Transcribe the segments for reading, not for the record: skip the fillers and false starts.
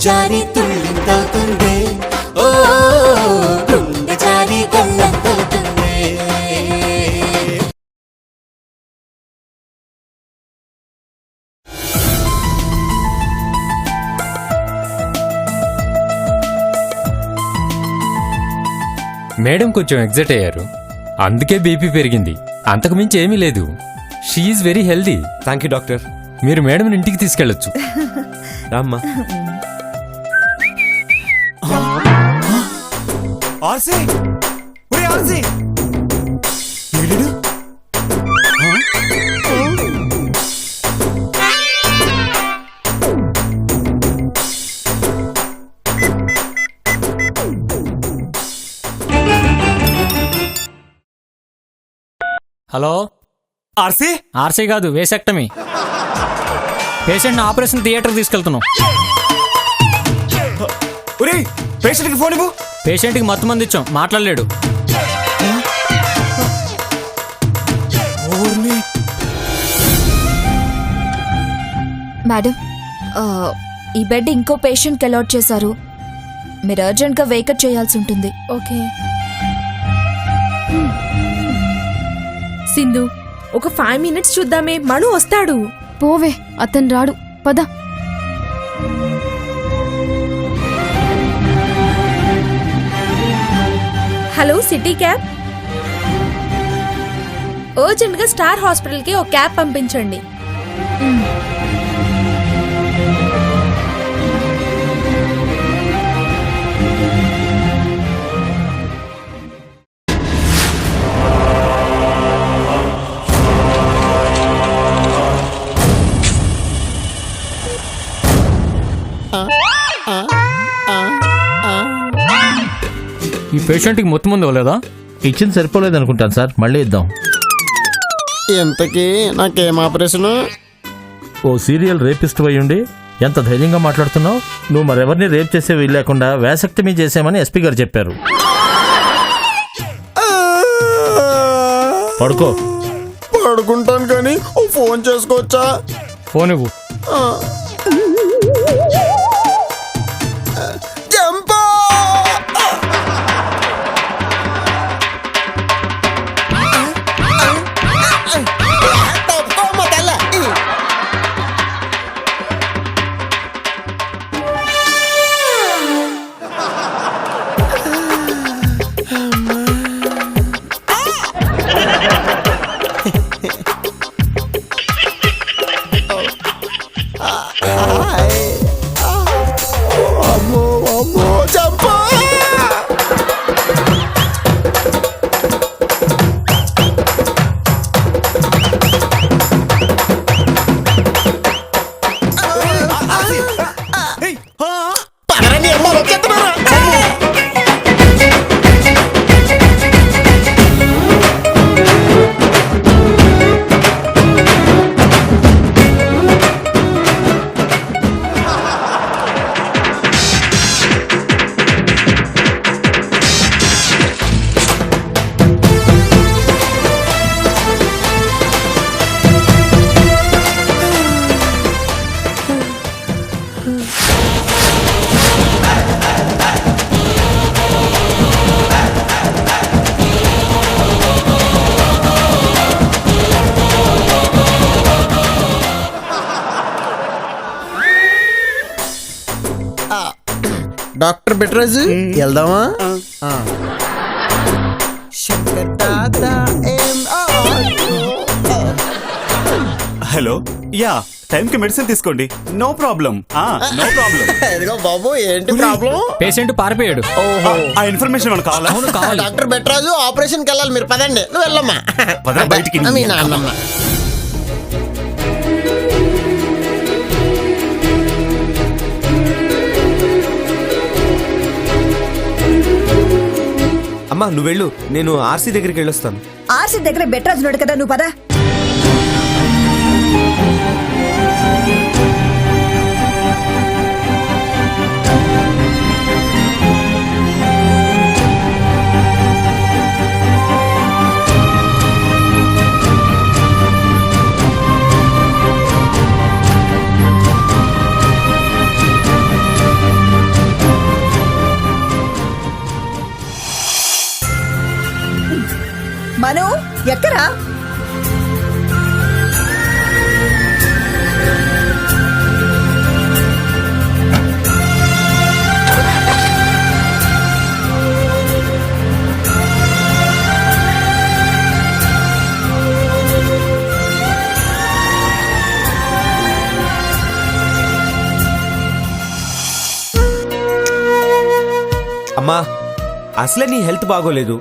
జారి తుళ్ళింతవుతుంది, ఓ గుండె జారి గల్లంతవుతుంది. మేడం కొంచెం ఎగ్జైట్ అయ్యారు, అందుకే బీపీ పెరిగింది. అంతకు మించి ఏమీ లేదు. She's very healthy. Thank you doctor. మీరు మేడం ఇంటికి తీసుకెళ్లొచ్చు. రామ్మా. ఆర్సీ, ఒరే ఆర్సీ. వీడు హలో, ఆర్సీ. ఆర్సీ కాదు, వేసెక్టమీ. పేషెంట్ని ఆపరేషన్ థియేటర్ తీసుకెళ్తున్నాం. ఒరే పేషెంట్కి ఫోన్ ఇవ్వు. పేషెంట్కి మత్తు మంది ఇచ్చాం, మాట్లాడలేడు. మేడం, ఈ బెడ్ ఇంకో పేషెంట్కి అలాట్ చేశారు. మీరు అర్జెంట్గా వేకట్ చేయాల్సి ఉంటుంది. ఓకే సింధు, ఒక 5 minutes చూద్దామే, మను వస్తాడు. పోవే, అతను రాడు, పద. హలో సిటీ క్యాబ్, అర్జెంట్ గా స్టార్ హాస్పిటల్ కి ఒక క్యాబ్ పంపించండి. ఈ పేషెంట్కి మొత్తం మంది ఇవ్వలేదా? ఇచ్చింది సరిపోలేదు అనుకుంటాను సార్, మళ్ళీ ఇద్దాం. ఎంతకీ నాకేం ఆపరేషను? ఓ సీరియల్ రేపిస్ట్ అయ్యుండి ఎంత ధైర్యంగా మాట్లాడుతున్నావు? నువ్వు మరెవరిని రేప్ చేసే వీలు లేకుండా వ్యాసక్టమీ చేసామని ఎస్పీ గారు చెప్పారు. పడుకో. పడుకుంటాను కానీ ఓ ఫోన్ చేసుకోవచ్చా? ఫోన్ ఇవ్వు. జంపో! తప్పుకోమ్మ తల్ల. అమ్మో అమ్మో జంపో! పదరండి అమ్మ, వచ్చేస్తున్నారా? డాక్టర్ బిట్రాజు, వెళ్దామా? హలో, యా టైంకి మెడిసిన్ తీసుకోండి, నో ప్రాబ్లం. No problem. ఇదిగో బాబు, ఏంటి ప్రాబ్లం? పేషెంట్ పారిపోయాడు. ఓహో, ఆ ఇన్ఫర్మేషన్ మనకు కావాలా? అవును, కావాలి. డాక్టర్ బిట్రాజు ఆపరేషన్కి వెళ్ళాలి, మీరు పదండి. నువ్వు వెళ్ళమ్మా. పద బయటికి. మీ నాన్నమ్మ. అమ్మా నువ్వు వెళ్ళు, నేను ఆర్సీ దగ్గరికి వెళ్ళొస్తాను. ఆర్సీ దగ్గర బెట్రాజు ఉన్నాడు కదా, నువ్వు పదా. ఎక్కరా? అమ్మా అసలే నీ హెల్త్ బాగోలేదు,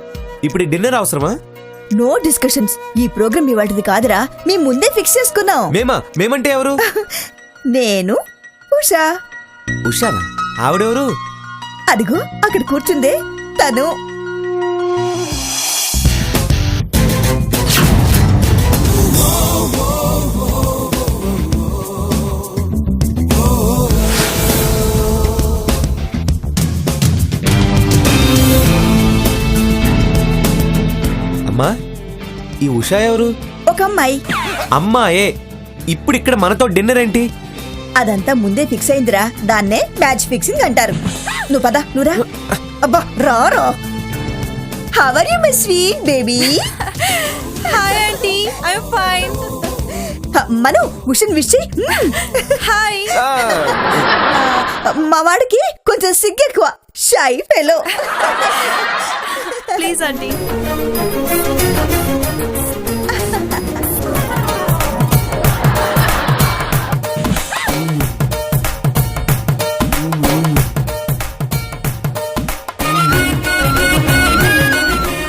ఇప్పుడు ఈ డిన్నర్ అవసరమా? No discussions. ఈ ప్రోగ్రామ్ ఇవాటిది కాదురా, మేము ముందే ఫిక్స్ చేసుకున్నాం. మేమంటే ఎవరు? నేను ఉషా. ఉషానా? ఆవిడెవరు? అదిగో అక్కడ కూర్చుందే తను. అమ్మా ఈ ఉషా ఎవరు? ఒక అమ్మాయి. అమ్మాయే, ఇప్పుడు ఇక్కడ మనతో డిన్నర్ ఏంటి? అదంతా ముందే ఫిక్స్ అయిందిరా, దాన్నే మ్యాచ్ ఫిక్సింగ్ అంటారు. నువ్వు పద, నువ్వురా. అబ్బా రా రా. How are you my sweet baby? Hi aunty, I am fine. Manu ఉషన్ విష్ హాయ్. మా వాడికి కొంచెం సిగ్గెక్కువ, shy fellow. Please aunty.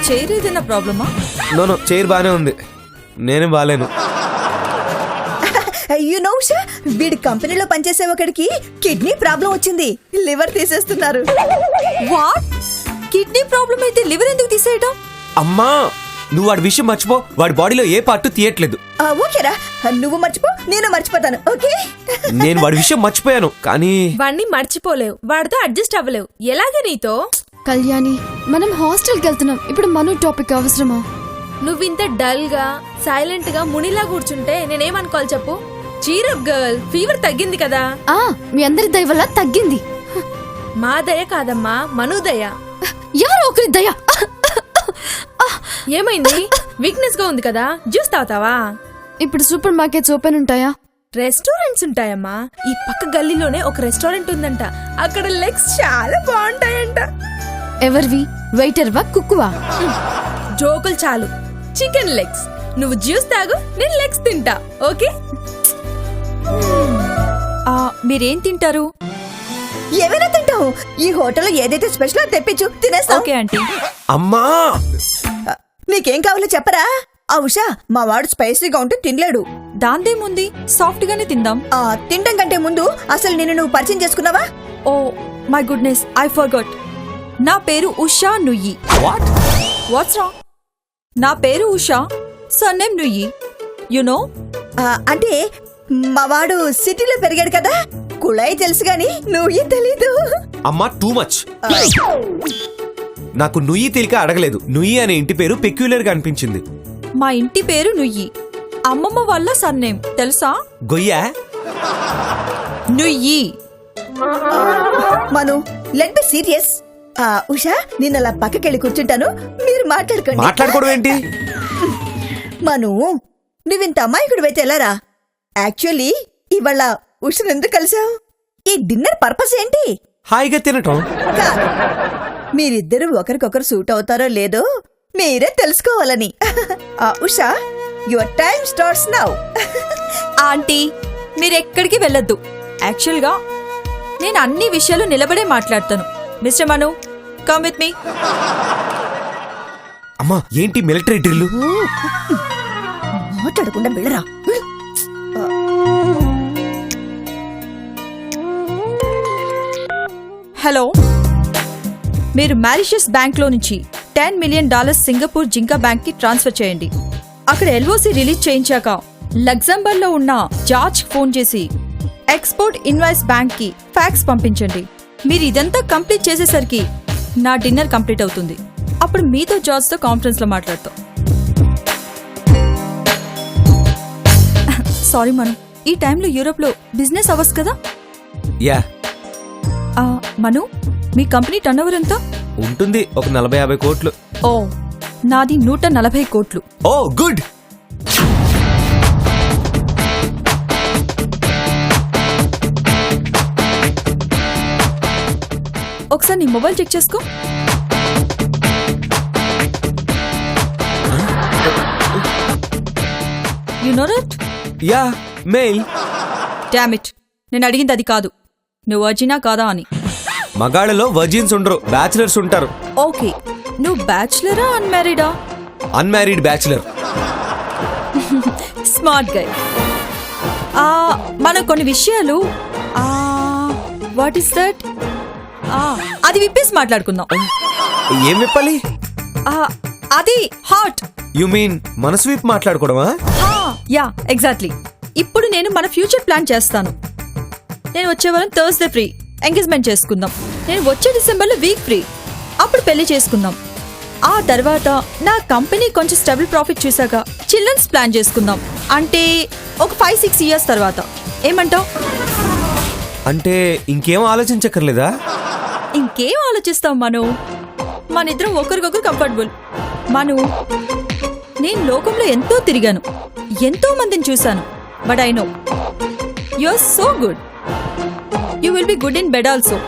Chair ఏదైనా ప్రాబ్లమా? నో చైర్ బానే ఉంది, నేనే బాలేను. యు నో ఉషా, వీడి కంపెనీలో పనిచేసే ఒకడికి కిడ్నీ ప్రాబ్లం వచ్చింది, లివర్ తీసేస్తున్నారు. వాట్? కిడ్నీ ప్రాబ్లం అయితే లివర్ ఎందుకు తీసేయటం? అమ్మా నువ్వు వాడి విషయం మర్చిపో, వాడి బాడీలో ఏ పార్ట్ తీయట్లేదు. ఓకేరా, నువ్వు మర్చిపో, నేను మర్చిపోతాను. ఓకే. నేను వాడి విషయం మర్చిపోయాను, కానీ వాడిని మర్చిపోలేవు, వాడితో అడ్జస్ట్ అవ్వలేవు. ఎలాగే నీతో? కళ్యాణి, మనం హాస్టల్కి వెళ్తున్నాం, ఇప్పుడు మను టాపిక్ అవసరమా? నువ్వింత డల్ గా సైలెంట్ గా మునిలా కూర్చుంటే నేనేమనుకోవాలి చెప్పు? చీరప్ గర్ల్, ఫీవర్ తగ్గింది కదా? మీ అందరి దయ వల్ల తగ్గింది. మా దయ కాదమ్మా, మను దయ. ఎవరో ఒకరి దయ. ఏమైంది? వీక్నెస్ గా ఉంది కదా, జ్యూస్ తాగుతావా? ఇప్పుడు సూపర్ మార్కెట్స్ ఓపెన్ ఉంటాయా? రెస్టారెంట్స్ ఉంటాయమ్మా. ఈ పక్క గల్లీలోనే ఒక రెస్టారెంట్ ఉందంట, అక్కడ లెగ్స్ చాలా బాగుంటాయంట. ఎవరివి? వెయిటర్ వా, కుక్కువా? జోకులు చాలు, చికెన్ లెగ్స్. నువ్వు జ్యూస్ తాగు, నేను లెగ్స్ తింటా. ఓకే? మీరేం తింటారు? ఏమైనా తింటావు. ఈ హోటల్లో ఏదైతే స్పెషల్ తెప్పించు, తినేస్తాం. Okay aunty. అమ్మా నీకేం కావాలో చెప్పరా? ఉషా, మా వాడు స్పైసీగా ఉంటే తినలేడు. దాందేముంది, సాఫ్ట్ గానే తిందాం. తినడం కంటే ముందు అసలు నిన్ను నువ్వు పరిచయం చేసుకున్నావా? Oh my goodness, I forgot. నా పేరు ఉషా నుయ్యి. What's wrong? నా పేరు Usha, surname Nuyyi. You know? అంటే మా వాడు సిటీలో పెరిగాడు కదా, కుళాయి తెలుసు గాని నువ్వు తెలీదు. అమ్మా టూ మచ్. నాకు నుయ్యి తెలిక అడగలేదు, నుయ్యి అనే ఇంటి పేరు పెక్యులర్ గా అనిపించింది. మా ఇంటి పేరు నుయ్యి, అమ్మమ్మ వాళ్ళ సర్నేమ్ తెలుసా? గొయ్యా? నుయ్యి. మను, లెట్ బి సీరియస్. ఉషా, నేను అలా పక్కకెళ్ళి కూర్చుంటాను, మీరు మాట్లాడుకోండి. మాట్లాడుకోవడం ఏంటి? మను, నువ్వింత అమాయకుడు అయితే ఎలారా? యాక్చువల్లీ ఇవాళ ఉషను ఎందుకు కలిసావు? ఈ డిన్నర్ పర్పస్ ఏంటి? హాయిగా తినటం. కాదు, మీరిద్దరూ ఒకరికొకరు సూట్ అవుతారో లేదో మీరే తెలుసుకోవాలని. Usha, your time starts now. Aunty, మీరెక్కడికి వెళ్ళొద్దు. యాక్చువల్గా నేను అన్ని విషయాలు నిలబడే మాట్లాడతాను. Mister Manu, come with me. అమ్మా ఏంటి మిలిటరీ డ్రిల్? మాట్లాడకుండా వెళ్ళరా. హలో, మీరు మారిషస్ బ్యాంక్ లో నుంచి $10 million సింగపూర్ జింకా బ్యాంక్ కి ట్రాన్స్ఫర్ చేయండి. అక్కడ ఎల్ఓసి రిలీజ్ చేయించాక లగ్జంబర్గ్ లో ఉన్న జార్జ్ ఫోన్ చేసి ఎక్స్పోర్ట్ ఇన్వాయిస్ బ్యాంక్ కి ఫ్యాక్స్ పంపించండి. మీరు ఇదంతా కంప్లీట్ చేసేసరికి నా డిన్నర్ కంప్లీట్ అవుతుంది. అప్పుడు మీతో జార్జ్ తో కాన్ఫరెన్స్ లో మాట్లాడతాం. సారీ మను, ఈ టైంలో యూరోప్ లో బిజినెస్ అవర్స్ కదా. యా. మను, మీ కంపెనీ టర్నోవర్ ఎంత ఉంటుంది? ఒక 40-50 కోట్లు. ఓ నాది 140 కోట్లు. Oh good. ఒకసారి నీ మొబైల్ చెక్ చేసుకో. You know that? Yeah, mail. Damn it, నేను అడిగింది అది కాదు. నువ్వు వర్జినా కాదా అని. మగాళ్ళలో వర్జిన్స్ ఉండరు, బ్యాచిలర్స్ ఉంటారు. ఓకే, నువ్వు బ్యాచులరా అన్మ్యారీడా? Unmarried bachelor. Smart guy. మనం కొన్ని విషయాలు వాట్ ఈస్ దట్ అది విప్పేసి మాట్లాడుకుందాం. ఏం విప్పాలి? అది హాట్. యు మీన్ మనసు విప్పి మాట్లాడుకోవడమా? Yeah, exactly. ఇప్పుడు నేను మన ఫ్యూచర్ ప్లాన్ చేస్తాను. నేను వచ్చే వారం థర్స్డే ఫ్రీ, ఎంగేజ్మెంట్ చేసుకుందాం. నేను వచ్చే డిసెంబర్లో వీక్ ఫ్రీ, అప్పుడు పెళ్లి చేసుకుందాం. ఆ తర్వాత నా కంపెనీ కొంచెం స్టేబుల్ ప్రాఫిట్ చూసాక చిల్డ్రన్స్ ప్లాన్ చేసుకుందాం. అంటే ఒక 5-6 ఇయర్స్ తర్వాత. ఏమంటావ్? అంటే ఇంకేం ఆలోచించక్కర్లేదా? ఇంకేం ఆలోచిస్తాం మను? మన ఇద్దరం ఒకరికొకరు కంఫర్టబుల్. మను, నేను లోకంలో ఎంతో తిరిగాను, ఎంతో మందిని చూశాను. But I know you are so good. You will be good in bed also.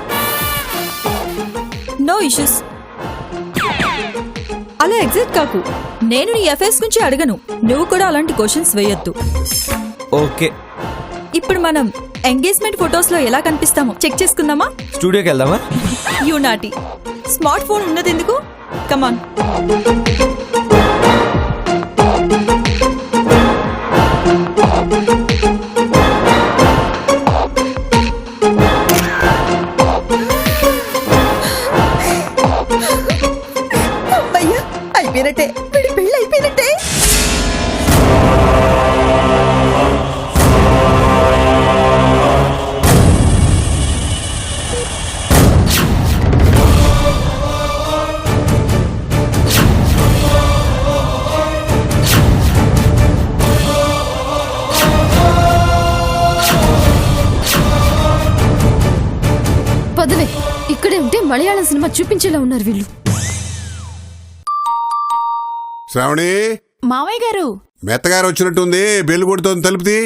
No issues. అలా ఎగ్జైట్ కాకు. నేను నీ అఫైర్స్ గురించి అడగను, నువ్వు కూడా అలాంటి క్వశ్చన్స్ వేయొద్దు. ఓకే. ఇప్పుడు మనం ఎంగేజ్మెంట్ ఫొటోస్ లో ఎలా కనిపిస్తామో చెక్ చేసుకుందామా? స్టూడియోకి వెళ్దామా? You naughty. స్మార్ట్ ఫోన్ ఉన్నది ఎందుకు? కమాన్. అయ్యా, అయిపోయినట్టే, వీడి పెళ్ళి అయిపోయినట్టే. పదవే, ఇక్కడే ఉంటే మలయాళం సినిమా చూపించేలా ఉన్నారు వీళ్ళు. శ్రావణి, మావయ్య గారు. మెత్తగారు వచ్చినట్టుంది, బెల్లు కొడుతోంది, తలుపుది.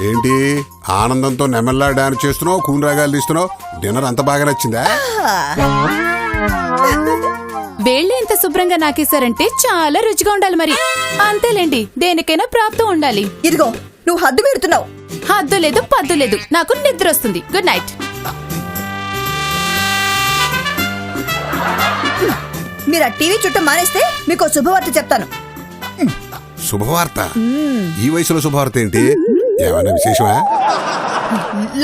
ఏంటి ఆనందంతో నెమల్లా డాన్స్ చేస్తున్నావు, కూని రాగాలు తీస్తున్నావు? డిన్నర్ అంత బాగా నచ్చిందా? వేళ్ళు ఎంత శుభ్రంగా నాకేశారంటే చాలా రుచిగా ఉండాలి మరి. అంతేలేండి, దేనికైనా ప్రాప్తం ఉండాలి. ఇదిగో, నువ్వు హద్దు పెడుతున్నావు. హద్దు లేదు, పద్దు లేదు, నాకు నిద్ర వస్తుంది. Good night. మీరు ఆ టీవీ చుట్టూ మానేస్తే మీకు శుభవార్త చెప్తాను. శుభవార్త? ఈ వయసులో శుభవార్త ఏంటి? ఏమైనా విశేషమా?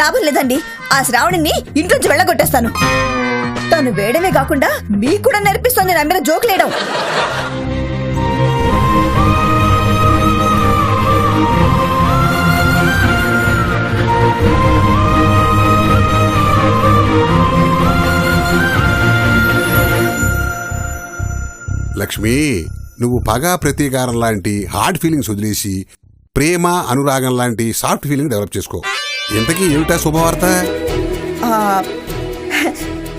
లాభం లేదండి, ఆ శ్రావణిని ఇంట్లోంచి వెళ్ళగొట్టేస్తాను. తను వేయడమే కాకుండా మీకు కూడా నేర్పిస్తోంది నా మీద జోకులేయడం. లక్ష్మి, నువ్వు పగా ప్రతీకారం లాంటి హార్డ్ ఫీలింగ్స్ వదిలేసి ప్రేమ అనురాగం లాంటి సాఫ్ట్ ఫీలింగ్ డెవలప్ చేసుకో. ఇంతకీ ఏమిటా శుభవార్త?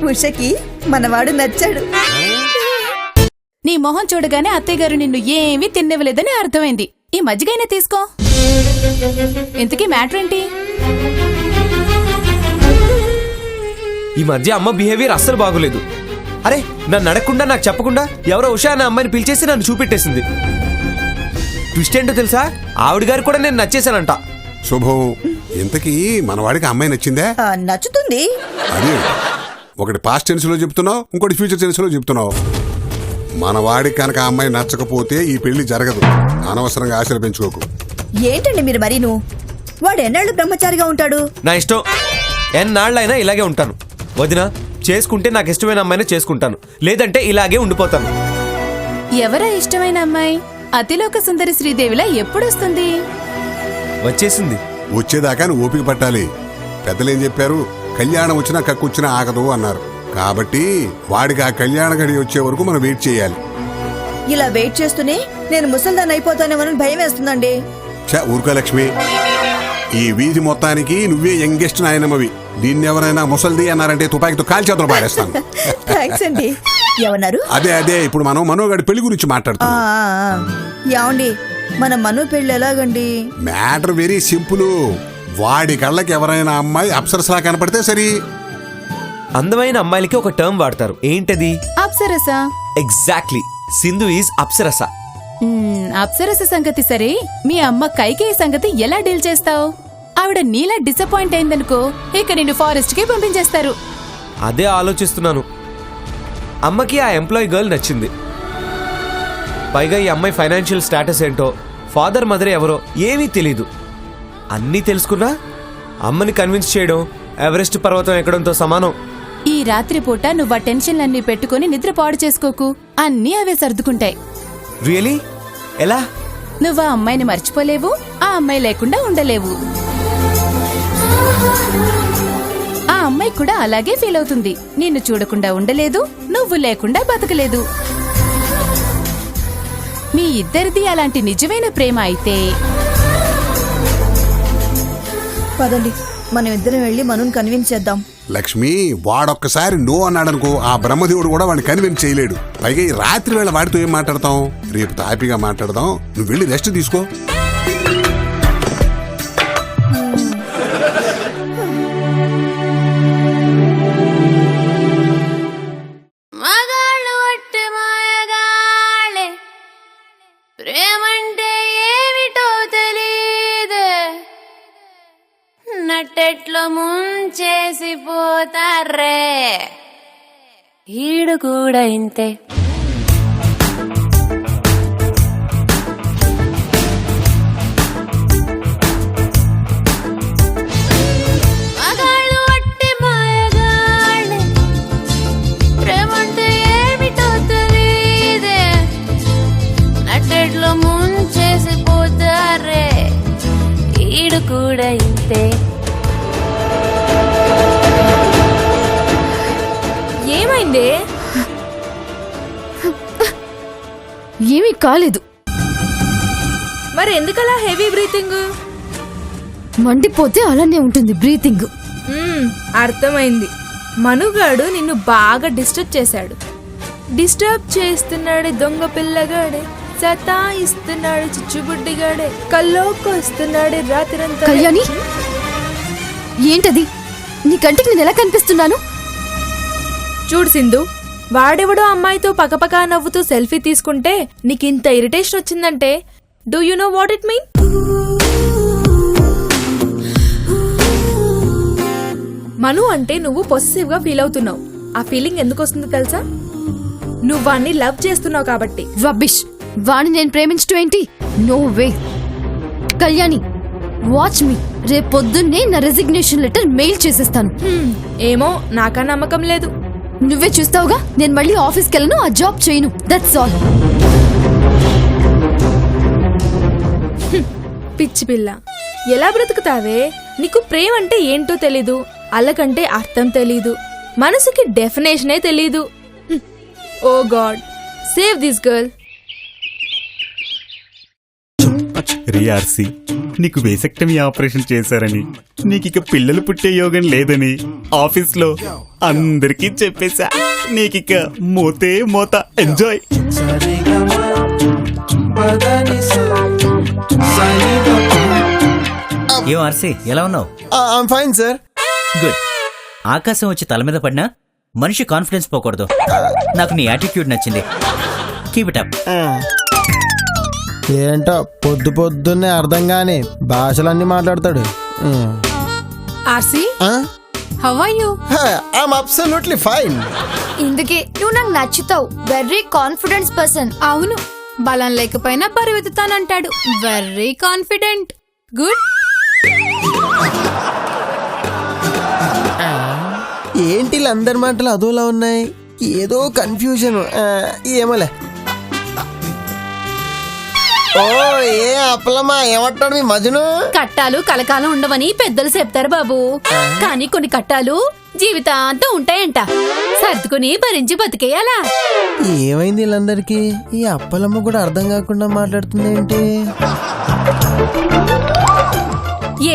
ఉషకి మనవాడు నచ్చాడు. నీ మొహం చూడగానే అత్తయ్య గారు నిన్ను ఏమీ తిన్నవ్వలేదని అర్థమైంది. ఈ మజ్జిగైనా తీసుకో. ఇంతకీ మ్యాటర్ ఏంటి? ఈ మధ్య అమ్మ బిహేవియర్ అస్సలు బాగోలేదు. అరే, నన్ను అడగకుండా నాకు చెప్పకుండా ఎవరో ఉషా అనే అమ్మాయిని పిలిచేసి నన్ను చూపెట్టేసింది. ట్విస్ట్ ఏంటో తెలుసా? ఆవిడ గారు కూడా నేను నచ్చేశానంట. శుభం. ఇంతకీ మనవాడికి అమ్మాయి నచ్చిందా? నచ్చుతుంది. అదే, ఒకటి పాస్ట్ టెన్స్ లో చెప్తున్నావు, ఇంకోటి ఫ్యూచర్ టెన్స్ లో చెప్తున్నావు. మనవాడికి కనుక ఆ అమ్మాయి నచ్చకపోతే ఈ పెళ్లి జరగదు. అనవసరంగా ఆశలు పెంచుకోకు. ఏంటండి మీరు మరీను? వాడు ఎన్నాళ్ళు బ్రహ్మచారిగా ఉంటాడు? నా ఇష్టం, ఎన్నాళ్ళైనా ఇలాగే ఉంటాను. వదినా, చేసుకుంటే నాకు ఇష్టమైన అమ్మాయినే చేసుకుంటాను, లేదంటే ఇలాగే ఉండిపోతాను. ఎవరా ఇష్టమైన అమ్మాయి? అతిలోక సుందరి శ్రీదేవిలా ఎప్పుడొస్తుంది? వచ్చేసింది. వచ్చేదాకా నువ్వు ఓపిక పట్టాలి. పెద్దలేం చెప్పారు? కళ్యాణం వచ్చినా కక్కొచ్చినా ఆగదు అన్నారు. కాబట్టి వాడికి ఆ కళ్యాణ గడి వచ్చే వరకు మనం వెయిట్ చేయాలి. ఇలా వెయిట్ చేస్తూనే నేను ముసల్దాన్ని అయిపోతానేమోనని భయం వేస్తుందండి. ఊరుకో లక్ష్మి, ఈ వీధి మొత్తానికి నువ్వే యంగెస్ట్ నాయనమ్మవి. దీన్నెవరైనా ముసల్ది అన్నారంటే తుపాకితో కాల్చేతులు పాడేస్తాను. థ్యాంక్స్ అండి. ఏమన్నారు? అదే ఇప్పుడు మనం మనోగాడి పెళ్లి గురించి మాట్లాడుతున్నాం. ఏమండి, మన మనో పెళ్లి ఎలాగండి? Matter very simple. వాడి కళ్ళకి ఎవరైనా అమ్మాయి అప్సరసలా కనపడితే సరి. అందమైన అమ్మాయిలకి ఒక టర్మ్ వాడతారు, ఏంటది? అప్సరస. ఎగ్జాక్ట్లీ, సింధు ఈజ్ అప్సరస. అప్సరస సంగతి సరే, మీ అమ్మ కైకేయి సంగతి ఎలా డీల్ చేస్తావు? ఆవిడ నీలా డిసప్పాయింట్ అయిందనుకో, ఇక నిన్ను ఫారెస్ట్ కి పంపించేస్తారు. అదే ఆలోచిస్తున్నాను. అమ్మకి ఆ ఎంప్లాయీ గర్ల్ నచ్చింది. పైగా ఈ అమ్మాయి ఫైనాన్షియల్ స్టేటస్ ఏంటో, ఫాదర్ మదర్ ఎవరో ఏమీ తెలీదు. అన్నీ తెలుసుకున్నా అమ్మని కన్విన్స్ చేయడం ఎవరెస్ట్ పర్వతం ఎక్కడంతో సమానం. ఈ రాత్రి పూట నువ్వు ఆ టెన్షన్లన్నీ పెట్టుకుని నిద్ర పాడు చేసుకోకు, అన్నీ అవే సర్దుకుంటాయి. రియలీ? ఎలా? నువ్వు ఆ అమ్మాయిని మర్చిపోలేవు, ఆ అమ్మాయి లేకుండా ఉండలేవు. ఆ అమ్మాయి కూడా అలాగే ఫీల్ అవుతుంది. నిన్ను చూడకుండా ఉండలేదు, నువ్వు లేకుండా బతకలేదు. మీ ఇద్దరిది అలాంటి నిజమైన ప్రేమ అయితే పదండి, మనం ఇద్దరం వెళ్ళి మనోని కన్విన్స్ చేద్దాం. లక్ష్మి, వాడొక్కసారి నో అన్నాడనుకో, ఆ బ్రహ్మదేవుడు కూడా వాడిని కన్విన్స్ చేయలేడు. పైగా ఈ రాత్రి వేళ వాడితో ఏం మాట్లాడతాం? రేపు హ్యాపీగా మాట్లాడదాం. నువ్వు వెళ్ళి రెస్ట్ తీసుకో. మగాళ్ళు వట్టి మాయగాళ్ళే, ప్రేమంటే ఏమిటో తెలీదే, నట్టెట్లో ముంచేసి పోతారే, ఈడు కూడా ఇంతే. మగాళ్ళు వట్టి మాయగాళ్ళే, ప్రేమంటే ఏమిటో తెలీదే, నట్టెట్లో ముంచేసి పోతారే, ఈడు కూడా ఇంతే. ఏమైంది? ఏమీ కాలేదు. మరి ఎందుకలా హెవీ బ్రీతింగ్? మండిపోతే అలానే ఉంటుంది బ్రీతింగ్. అర్థమైంది. మనుగాడు నిన్ను బాగా డిస్టర్బ్ చేశాడు. డిస్టర్బ్ చేస్తున్నాడు దొంగ పిల్లగాడే, సతాయిస్తున్నాడు చిచ్చుబుడ్డిగాడే, కల్లోకొస్తున్నాడు రాత్రంతా. కళ్యాణి, ఏంటది? నీ కంటికి నేను ఎలా కనిపిస్తున్నాను? చూడు సింధు, వాడెవడో అమ్మాయితో పకపకా నవ్వుతూ సెల్ఫీ తీసుకుంటే నీకింత ఇరిటేషన్ వచ్చిందంటే, do you know what it mean? Manu అంటే నువ్వు పొసెసివ్ గా ఫీల్ అవుతున్నావు. ఆ ఫీలింగ్ ఎందుకు వస్తుందో తెలుసా? నువ్వు వాణ్ణి లవ్ చేస్తున్నావు కాబట్టి. రబ్బిష్! వాణ్ణి నేను ప్రేమించడం ఏంటి? No way. Kalyani, watch me. రేపొద్దున్నే నా రెసిగ్నేషన్ లెటర్ మెయిల్ చేసేస్తాను. ఏమో, నాకా నమ్మకం లేదు. నువ్వే చూస్తావుగా, నేను మళ్ళీ ఆఫీస్కి వెళ్ళను, ఆ జాబ్ చేయను. That's all. పిచ్చి పిల్ల, ఎలా బ్రతుకుతావే? నీకు ప్రేమ అంటే ఏంటో తెలీదు, అల్లకంటే అర్థం తెలీదు, మనసుకి డెఫినేషనే తెలీదు. ఓ గాడ్, సేవ్ దిస్ గర్ల్. రియార్సి, నీకు వేసెక్టమీ ఆపరేషన్ చేశారని, నీకిక పిల్లలు పుట్టే యోగం లేదని ఆఫీస్లో అందరికీ చెప్పేశా. నీకిక మోతే మోత. ఎంజాయ్. ఏం ఆర్సీ, ఎలా ఉన్నావు? I'm fine sir. గుడ్. ఆకాశం వచ్చి తల మీద పడినా మనిషి కాన్ఫిడెన్స్ పోకూడదు. నాకు నీ యాటిట్యూడ్ నచ్చింది. Keep it up. ఏంటో పొద్దు పొద్దున్నే అర్థం కాని భాషలన్నీ మాట్లాడతాడు. RC, how are you? I'm absolutely fine. ఇందుకే నువ్వు నాకు నచ్చుతావు. Very confidence person. అవును, బలం లేకపోయినా పరిగెత్తుతానంటాడు. Very confident. గుడ్. ఏంటి అందరి మాటలు అదోలా ఉన్నాయి? ఏదో కన్ఫ్యూజన్. ఏమోలే. ఓ ఏ అప్పలమ్మా ఏమంటాడు మీ మజును? కట్టాలు కలకాలం ఉండవని పెద్దలు చెప్తారు బాబు, కానీ కొన్ని కట్టాలు జీవితాంతం ఉంటాయంట. సర్దుకుని భరించి బతికేయాలా? ఏమైంది వీళ్ళందరికీ? ఈ అప్పలమ్మ కూడా అర్థం కాకుండా మాట్లాడుతుంది ఏంటి?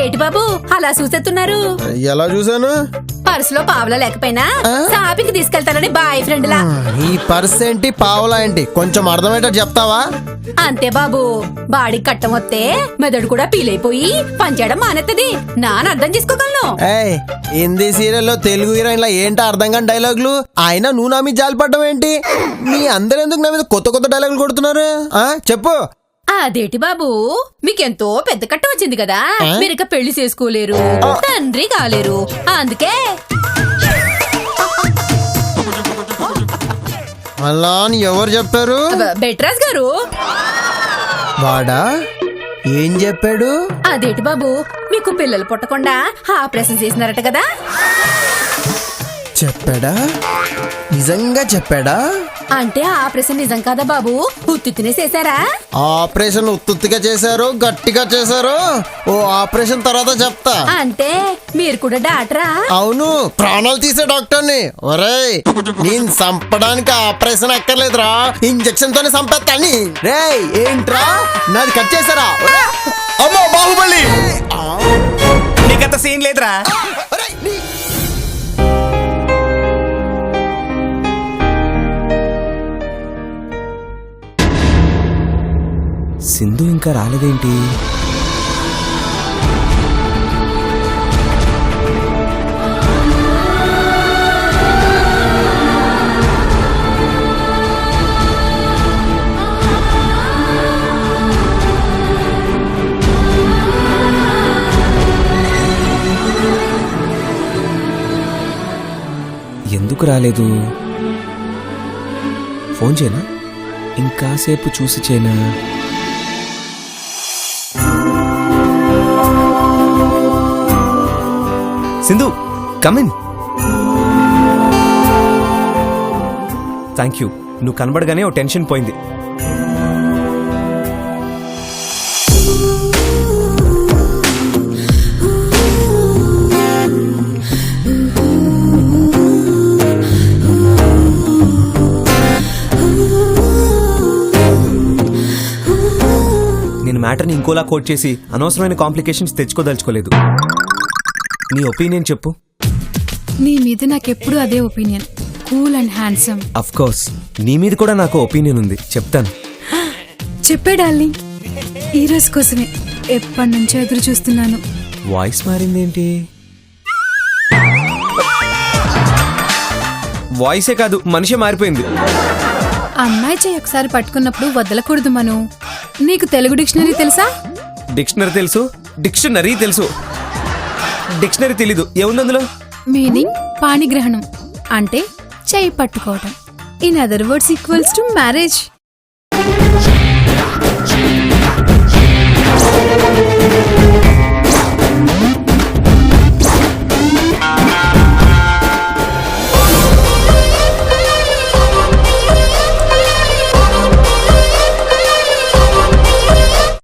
ఏటి బాబు అలా చూసేస్తున్నారు? ఎలా చూసాను? పర్సులో పావలా లేకపోయినా షాపింగ్ తీసుకెళ్తానని బాయ్ ఫ్రెండ్ లా. ఈ పర్స్ ఏంటి పావులా ఏంటి కొంచెం అర్థమయ్యేటట్టు చెప్తావా? అంతే బాబు, బాడీకి కట్టం వస్తే మెదడు కూడా పీలైపోయి పనిచేయడం మానేత్తది. నాన్న అర్థం చేసుకోగలను. ఏయ్ హిందీ సీరియల్లో తెలుగు హీరోయిన్ల ఏంటో అర్థం కాని డైలాగులు. ఆయన నువ్వు నా మీద జాలిపడ్డం ఏంటి? మీ అందరు ఎందుకు నా మీద కొత్త కొత్త డైలాగులు కొడుతున్నారు? చెప్పు. అదేటి బాబు, మీకెంతో పెద్ద కట్ట వచ్చింది కదా, మీరిక పెళ్లి చేసుకోలేరు, తండ్రి కాలేరు. అందుకే అలా అని ఎవరు చెప్పారు? బెట్రాజ్ గారు. వాడా ఏం చెప్పాడు? అదేటి బాబు, మీకు పిల్లలు పుట్టకుండా ఆపరేషన్ చేసినారట కదా? చెప్పాడా? నిజంగా చెప్పాడా? అంటే ఆపరేషన్ నిజం కదా బాబు, ఉత్తునే చేశారా? ఆపరేషన్ ఉత్తుగా చేశారు, గట్టిగా చేశారు. ఓ ఆపరేషన్ తర్వాత చెప్తా. అంటే మీరు కూడా డాక్టరా? అవును, ప్రాణాలు తీసే డాక్టర్ని. ఒరేయ్ నేను చంపడానికి ఆపరేషన్ అక్కర్లేదురా, ఇంజక్షన్ తోనే చంపేస్తాని. రేయ్ ఏంట్రా నాది కట్ చేశారా? అమ్మో బాహుబలి, నీకంత సీన్ లేదురా. సింధు ఇంకా రాలేదేంటి? ఎందుకు రాలేదు? ఫోన్ చేయనా? ఇంకాసేపు చూసి చేయనా? సింధు కమిన్. థ్యాంక్ యూ, నువ్వు కనబడగానే ఓ టెన్షన్ పోయింది. నేను మ్యాటర్ని ఇంకోలా కోట్ చేసి అనవసరమైన కాంప్లికేషన్స్ తెచ్చుకోదలుచుకోలేదు. నీ ఒపీనియన్ చెప్పు. నీ మీద నాకెప్పుడు అదే opinion, cool and handsome. Of course నీ మీద కూడా నాకు ఒపీనియన్ ఉంది, చెప్తాను. చెప్పే డార్లింగ్, ఈ రోజు కోసమే ఎప్పటి నుంచో ఎదురు చూస్తున్నాను. వాయిస్ మారిందేంటి? వాయిసే కాదు, మనిషే మారిపోయింది. అమ్మాయి చెయ్యి ఒకసారి పట్టుకున్నప్పుడు వదలకూడదు మను. నీకు తెలుగు డిక్షనరీ తెలుసా? డిక్షనరీ తెలుసు, డిక్షనరీ తెలుసు, డిక్షనరీ తెలీదు. ఏముంది అందులో? మీనింగ్ పాణిగ్రహణం అంటే చెయ్యి పట్టుకోవటం. In other words equals to marriage.